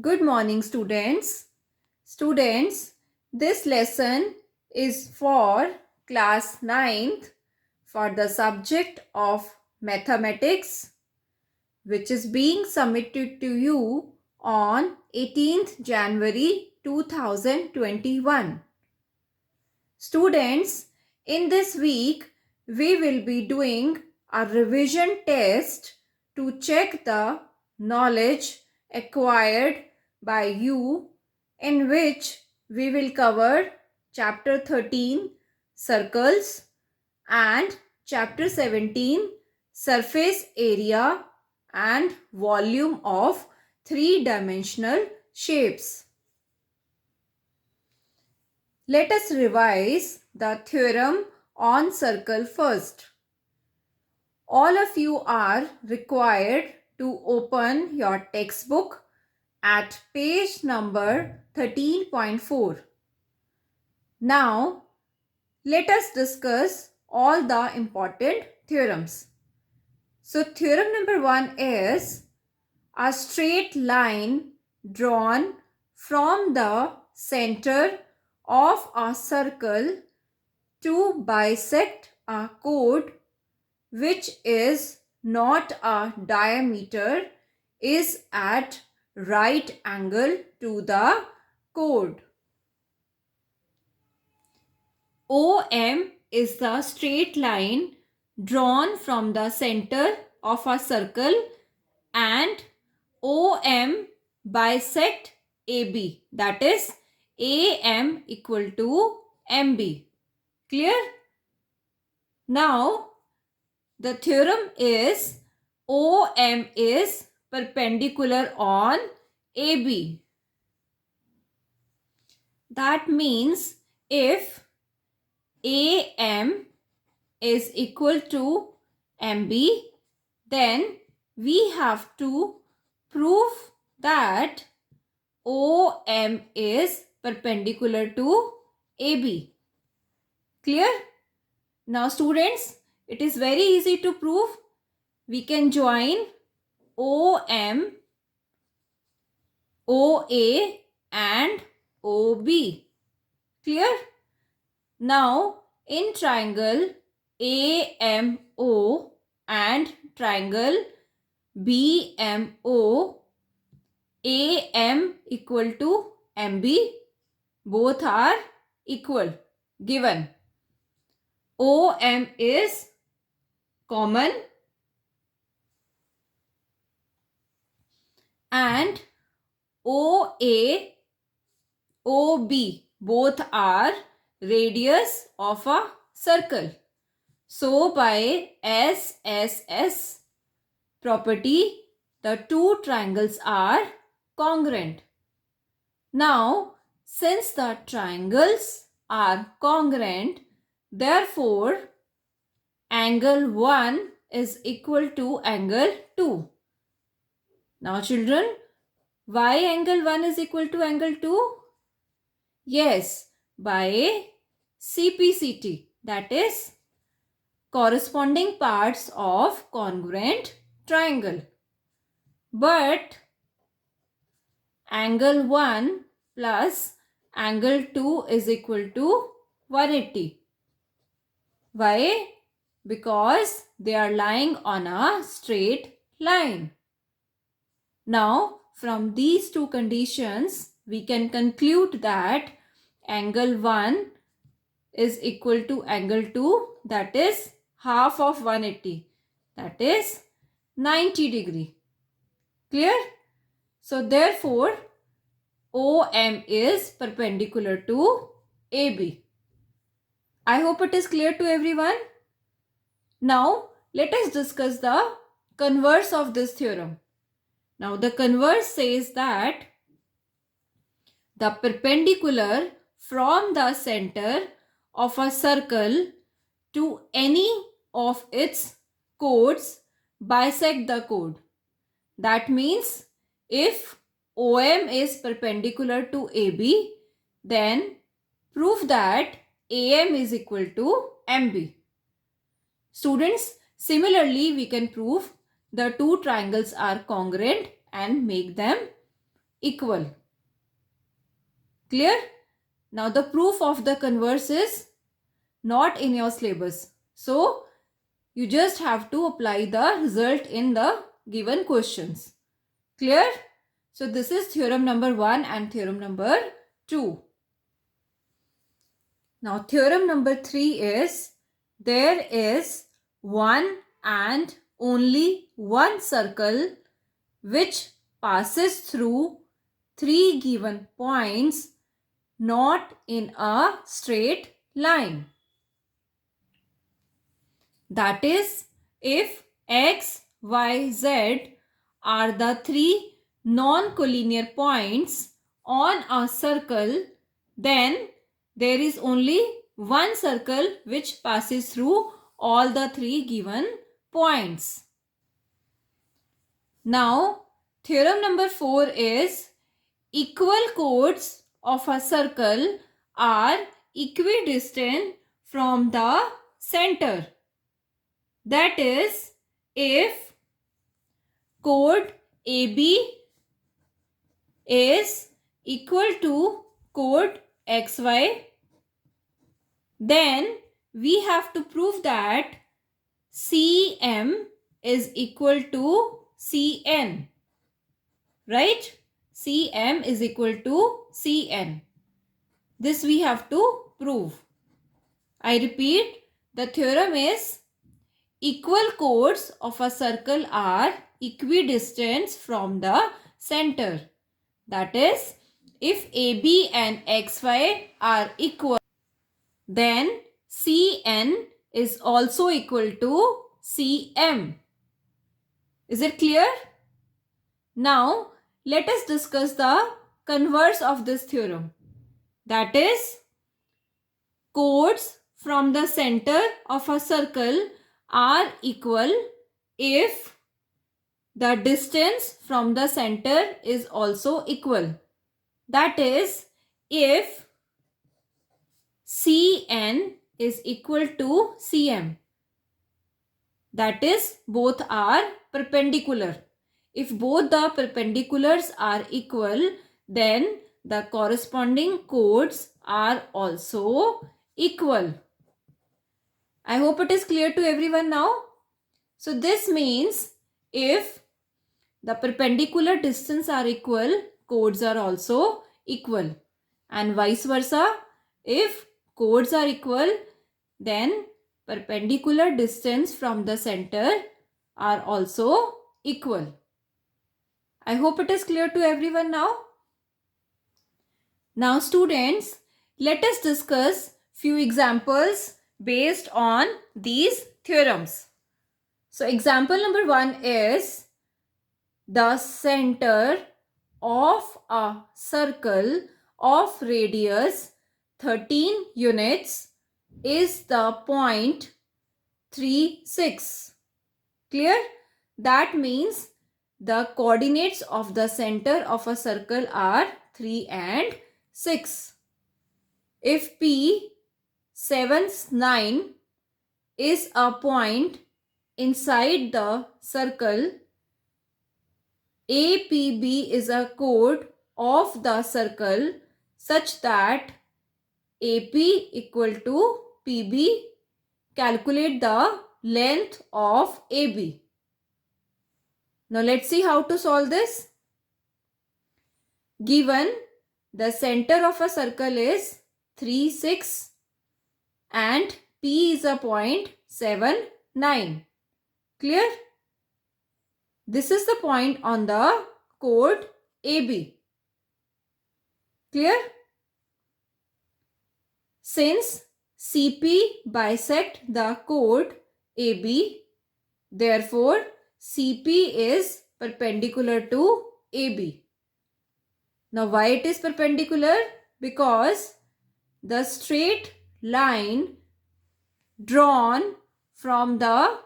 Good morning, students. Students, this lesson is for class 9th for the subject of mathematics, which is being submitted to you on 18th January 2021. Students, in this week, we will be doing a revision test to check the knowledge acquired by you, in which we will cover chapter 13 circles and chapter 17 surface area and volume of three-dimensional shapes. Let us revise the theorem on circle first. All of you are required to open your textbook at page number 13.4. Now, let us discuss all the important theorems. So, theorem number 1 is a straight line drawn from the center of a circle to bisect a chord which is not a diameter is at right angle to the chord. OM is the straight line drawn from the center of a circle and OM bisect AB, that is AM equal to MB. Clear? Now, the theorem is OM is perpendicular on AB. That means if AM is equal to MB, then we have to prove that OM is perpendicular to AB. Clear? Now students, it is very easy to prove. We can join OM, OA and OB. Clear? Now in triangle AMO and triangle BMO, AM equal to MB, both are equal, given. OM is common and OA, OB, both are radius of a circle. So by SSS property, the two triangles are congruent. Now, since the triangles are congruent, therefore, angle 1 is equal to angle 2. Now children, why angle 1 is equal to angle 2? Yes, by CPCT, that is corresponding parts of congruent triangle. But angle 1 plus angle 2 is equal to 180. Why? Because they are lying on a straight line. Now, from these two conditions, we can conclude that angle 1 is equal to angle 2, that is half of 180, that is 90 degree. Clear? So, therefore, OM is perpendicular to AB. I hope it is clear to everyone. Now, let us discuss the converse of this theorem. Now, the converse says that the perpendicular from the center of a circle to any of its chords bisect the chord. That means if OM is perpendicular to AB, then prove that AM is equal to MB. Students, similarly we can prove the two triangles are congruent and make them equal. Clear? Now the proof of the converse is not in your syllabus. So you just have to apply the result in the given questions. Clear? So this is theorem number 1 and theorem number 2. Now theorem number 3 is there is one and only one circle which passes through 3 given points not in a straight line. That is, if x, y, z are the 3 non-collinear points on a circle, then there is only one circle which passes through all the 3 given points. Now, theorem number 4 is equal chords of a circle are equidistant from the center. That is, if chord AB is equal to chord XY, then we have to prove that CM is equal to CN. Right? CM is equal to CN. This we have to prove. I repeat, the theorem is equal chords of a circle are equidistant from the center. That is, if AB and XY are equal, then CN is also equal to CM. Is it clear? Now, let us discuss the converse of this theorem. That is, chords from the center of a circle are equal if the distance from the center is also equal. That is, if CN is equal to CM. That is, both are perpendicular. If both the perpendiculars are equal, then the corresponding chords are also equal. I hope it is clear to everyone now. So this means if the perpendicular distance are equal, chords are also equal. And vice versa, if chords are equal, then perpendicular distance from the center are also equal. I hope it is clear to everyone now. Now students, let us discuss few examples based on these theorems. So example number 1 is the center of a circle of radius 13 units is the point 36. Clear? That means the coordinates of the center of a circle are 3 and 6. If P 7, 9 is a point inside the circle, APB is a chord of the circle such that AP equal to PB. Calculate the length of AB. Now let's see how to solve this. Given the center of a circle is 3, 6 and P is a point 7, 9. Clear? This is the point on the chord AB. Clear? Since CP bisect the chord AB, therefore CP is perpendicular to AB. Now why it is perpendicular? Because the straight line drawn from the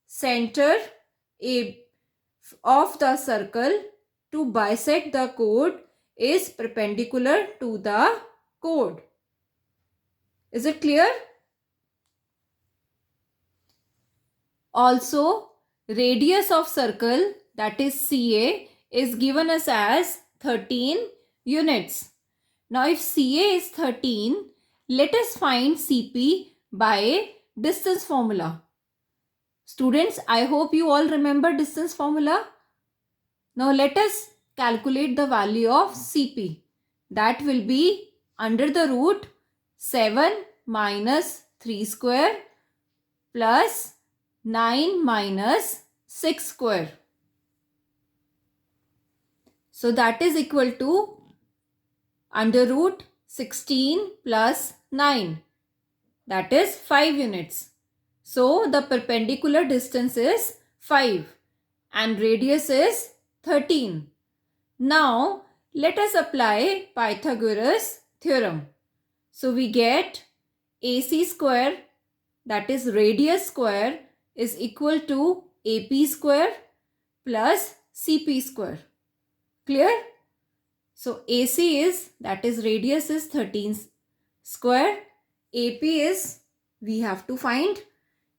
center of the circle to bisect the chord is perpendicular to the chord. Is it clear? Also, radius of circle, that is CA, is given us as 13 units. Now if CA is 13, let us find CP by distance formula. Students, I hope you all remember distance formula. Now let us calculate the value of CP. That will be under the root 7 minus 3 square plus 9 minus 6 square. So that is equal to under root 16 plus 9. That is 5 units. So the perpendicular distance is 5 and radius is 13. Now let us apply Pythagoras theorem. So we get AC square, that is radius square, is equal to AP square plus CP square. Clear? So AC is, that is radius is 13 square. AP is, we have to find.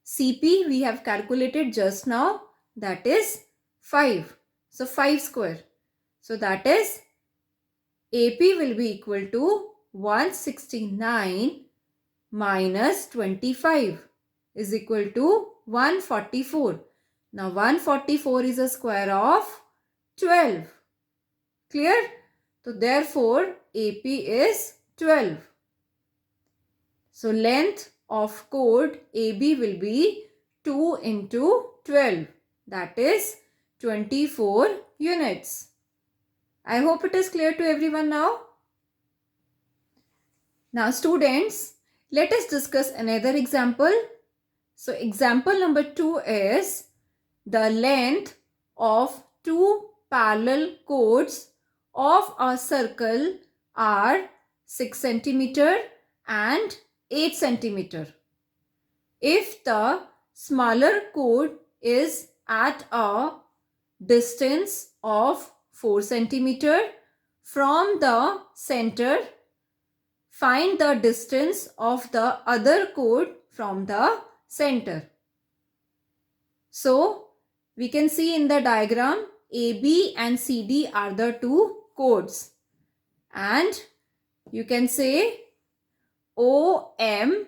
CP we have calculated just now, that is 5. So 5 square. So that is AP will be equal to 169 minus 25 is equal to 144. Now 144 is a square of 12. Clear? So therefore AP is 12. So length of chord AB will be 2 into 12. That is 24 units. I hope it is clear to everyone now. Now students, let us discuss another example. So example number 2 is the length of two parallel chords of a circle are 6 centimeter and 8 centimeter. If the smaller chord is at a distance of 4 centimeter from the center, find the distance of the other chord from the center. So we can see in the diagram AB and CD are the two chords, and you can say OM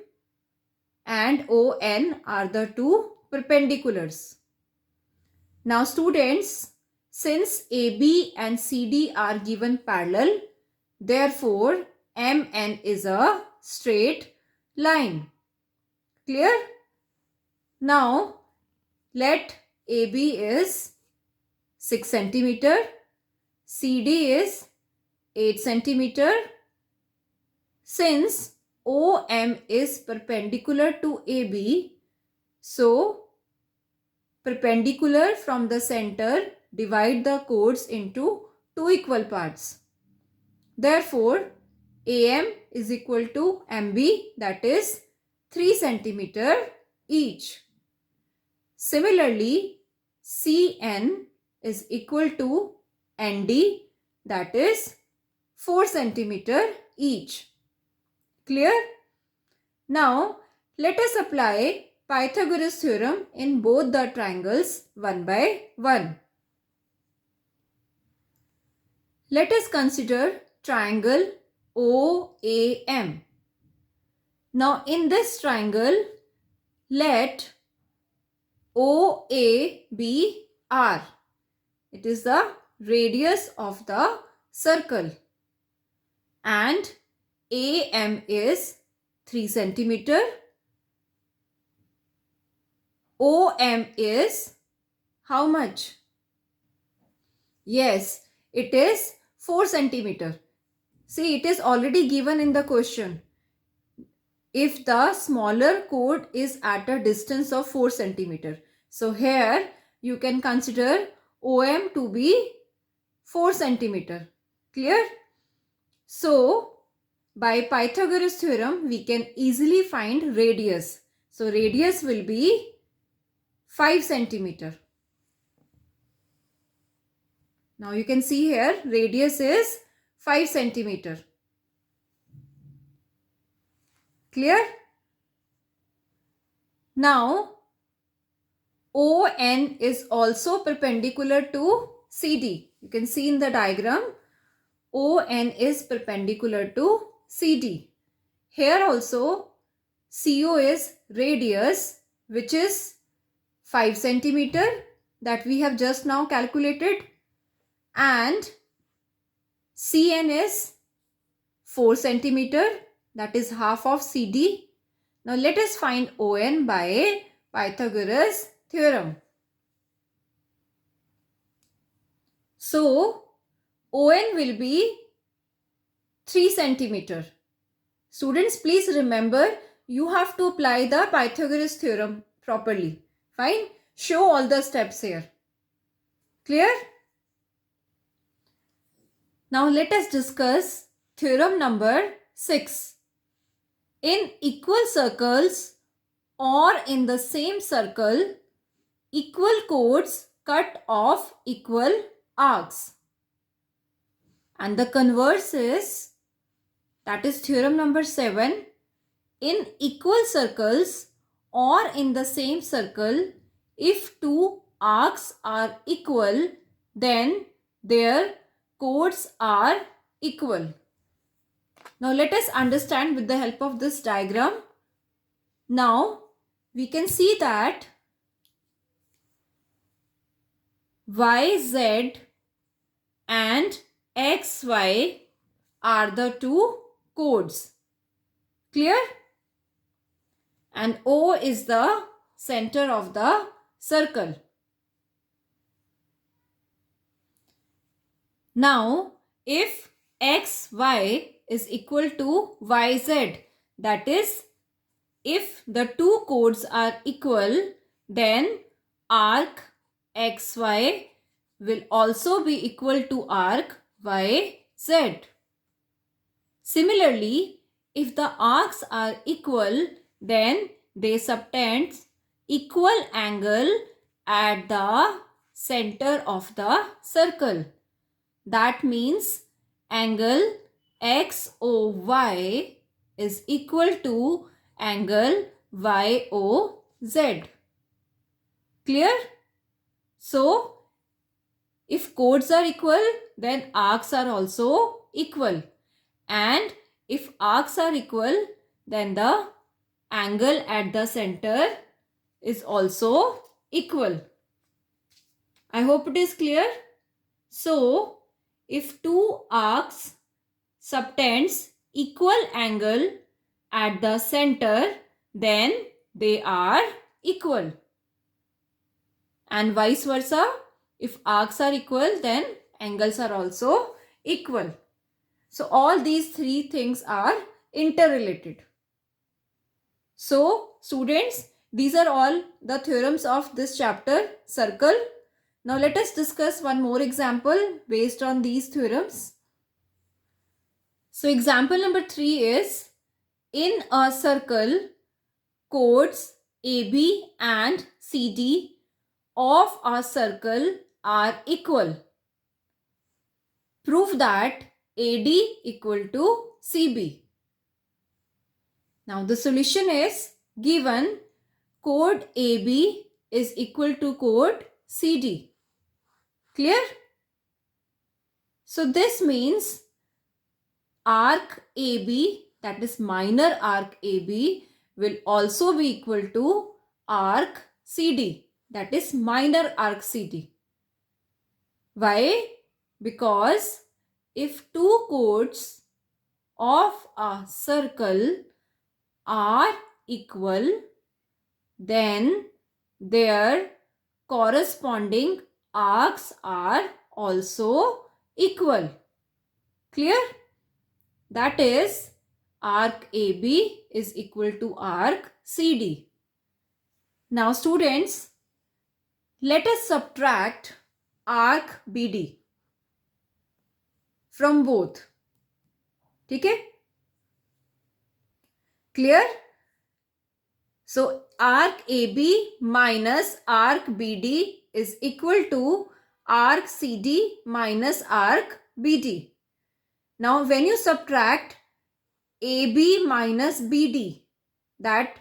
and ON are the two perpendiculars. Now students, since AB and CD are given parallel, therefore MN is a straight line. Clear? Now let AB is 6 centimeter, CD is 8 centimeter. Since OM is perpendicular to AB, so perpendicular from the center divide the chords into two equal parts. Therefore, AM is equal to MB, that is 3 centimeter each. Similarly, CN is equal to ND, that is 4 centimeter each. Clear? Now, let us apply Pythagoras theorem in both the triangles one by one. Let us consider triangle OAM. Now, in this triangle, let OA be R. It is the radius of the circle, and AM is 3 centimeter. OM is how much? Yes, it is 4 centimeter. See, it is already given in the question. If the smaller chord is at a distance of 4 centimeter. So here you can consider OM to be 4 centimeter. Clear? So by Pythagoras theorem, we can easily find radius. So radius will be 5 centimeter. Now you can see here radius is 5 centimeter. Clear? Now ON is also perpendicular to CD. You can see in the diagram ON is perpendicular to CD. Here also CO is radius, which is 5 centimeter that we have just now calculated, and CN is 4 centimeter, that is half of CD. Now let us find ON by Pythagoras theorem. So ON will be 3 centimeter. Students, please remember, you have to apply the Pythagoras theorem properly. Fine. Show all the steps here. Clear? Now let us discuss theorem number 6. In equal circles or in the same circle, equal chords cut off equal arcs. And the converse is, that is theorem number 7. In equal circles or in the same circle, if two arcs are equal, then their chords are equal. Now let us understand with the help of this diagram. Now we can see that YZ and XY are the two chords. Clear? And O is the center of the circle. Now, if XY is equal to YZ, that is, if the two chords are equal, then arc XY will also be equal to arc YZ. Similarly, if the arcs are equal, then they subtend equal angle at the center of the circle. That means angle XOY is equal to angle YOZ. Clear? So, if chords are equal, then arcs are also equal. And if arcs are equal, then the angle at the center is also equal. I hope it is clear. So, if two arcs subtends equal angle at the center, then they are equal. And vice versa, if arcs are equal, then angles are also equal. So, all these three things are interrelated. So, students, these are all the theorems of this chapter, circle. Now, let us discuss one more example based on these theorems. So, example number 3 is, in a circle, chords AB and CD of a circle are equal. Prove that AD equal to CB. Now, the solution is given chord AB is equal to chord CD. Clear? So, this means arc AB, that is minor arc AB, will also be equal to arc CD, that is minor arc CD. Why? Because if two chords of a circle are equal, then their corresponding arcs are also equal. Clear? That is, arc AB is equal to arc CD. Now, students, let us subtract arc BD from both. Okay? Clear? So, arc AB minus arc BD is equal to arc CD minus arc BD. Now, when you subtract AB minus BD, that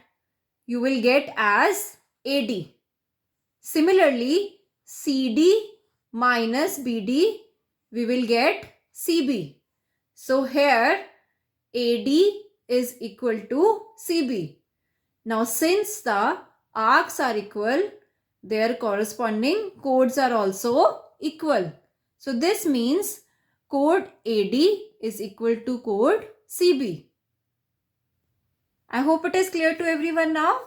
you will get as AD. Similarly, CD minus BD, we will get CB. So here AD is equal to CB. Now since the arcs are equal, their corresponding chords are also equal. So this means chord AD is equal to chord CB. I hope it is clear to everyone now.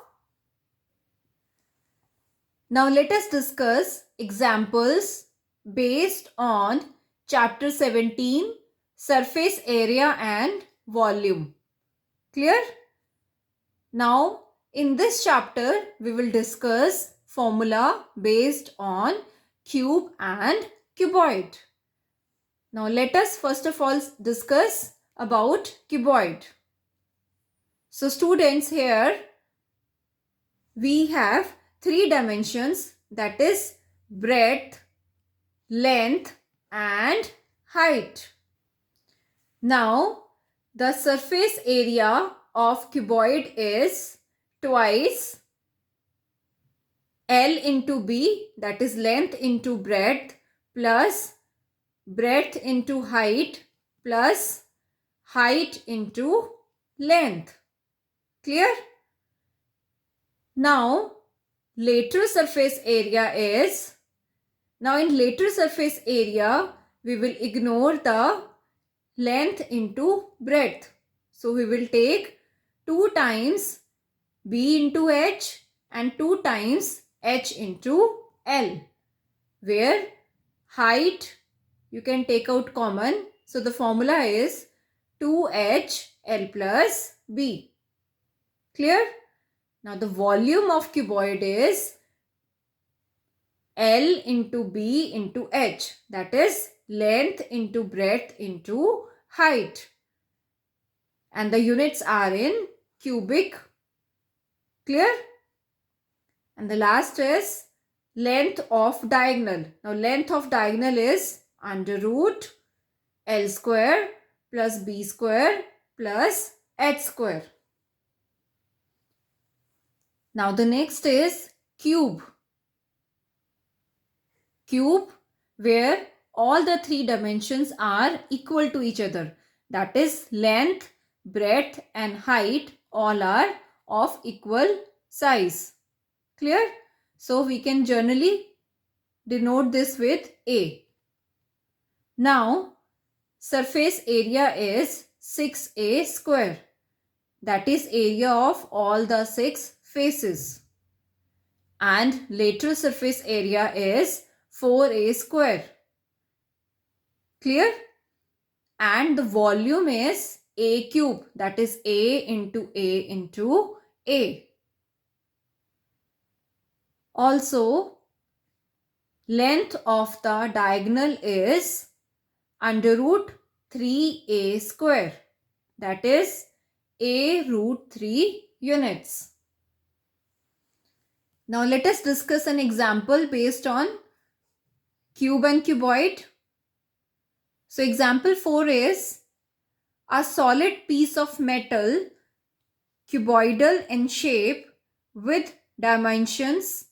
Now let us discuss examples based on chapter 17, surface area and volume. Clear? Now in this chapter we will discuss formula based on cube and cuboid. Now let us first of all discuss about cuboid. So students, here we have three dimensions, that is breadth, length and height. Now the surface area of cuboid is twice L into B, that is length into breadth, plus breadth into height, plus height into length. Clear? Now lateral surface area is, now in lateral surface area we will ignore the length into breadth. So we will take 2 times B into H and 2 times H into L, where height you can take out common. So the formula is 2H L plus B. Clear? Now the volume of cuboid is L into B into H, that is length into breadth into height, and the units are in cubic. Clear? And the last is length of diagonal. Now length of diagonal is under root L square plus B square plus H square. Now the next is cube. Cube where all the three dimensions are equal to each other. That is length, breadth and height all are of equal size. Clear? So we can generally denote this with A. Now surface area is 6A square. That is area of all the 6 faces. And lateral surface area is 4A square. Clear? And the volume is A cube, that is A into A into A. Also, length of the diagonal is under root 3A square, that is A root 3 units. Now let us discuss an example based on cube and cuboid. So example 4 is a solid piece of metal, cuboidal in shape with dimensions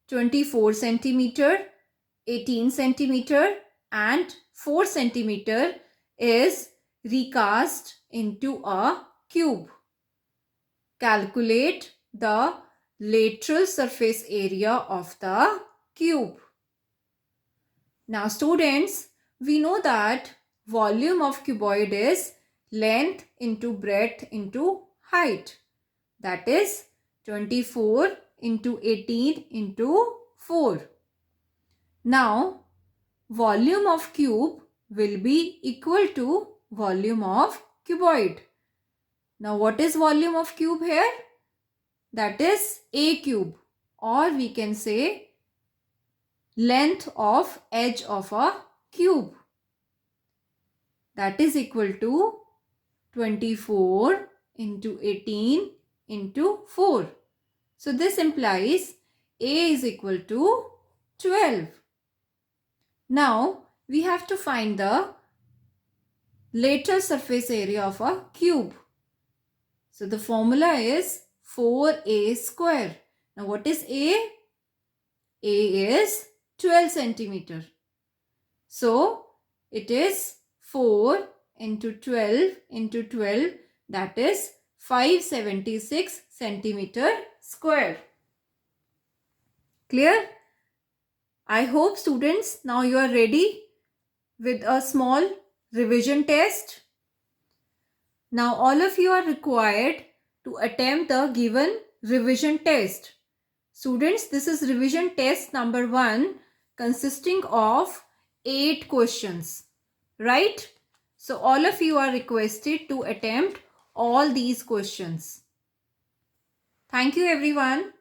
24 centimeter, 18 centimeter and 4 centimeter is recast into a cube. Calculate the lateral surface area of the cube. Now students, we know that volume of cuboid is length into breadth into height. That is 24 into 18 into 4. Now volume of cube will be equal to volume of cuboid. Now what is volume of cube here? That is A cube, or we can say length of edge of a cube. That is equal to 24 into 18 into 4. So this implies A is equal to 12. Now we have to find the lateral surface area of a cube. So the formula is 4A square. Now what is A? A is 12 centimeter. So it is 4 into 12 into 12, that is 576 centimeter square. Clear? I hope students now you are ready with a small revision test. Now all of you are required to attempt the given revision test. Students, this is revision test number 1 consisting of 8 questions, right? So all of you are requested to attempt all these questions. Thank you everyone.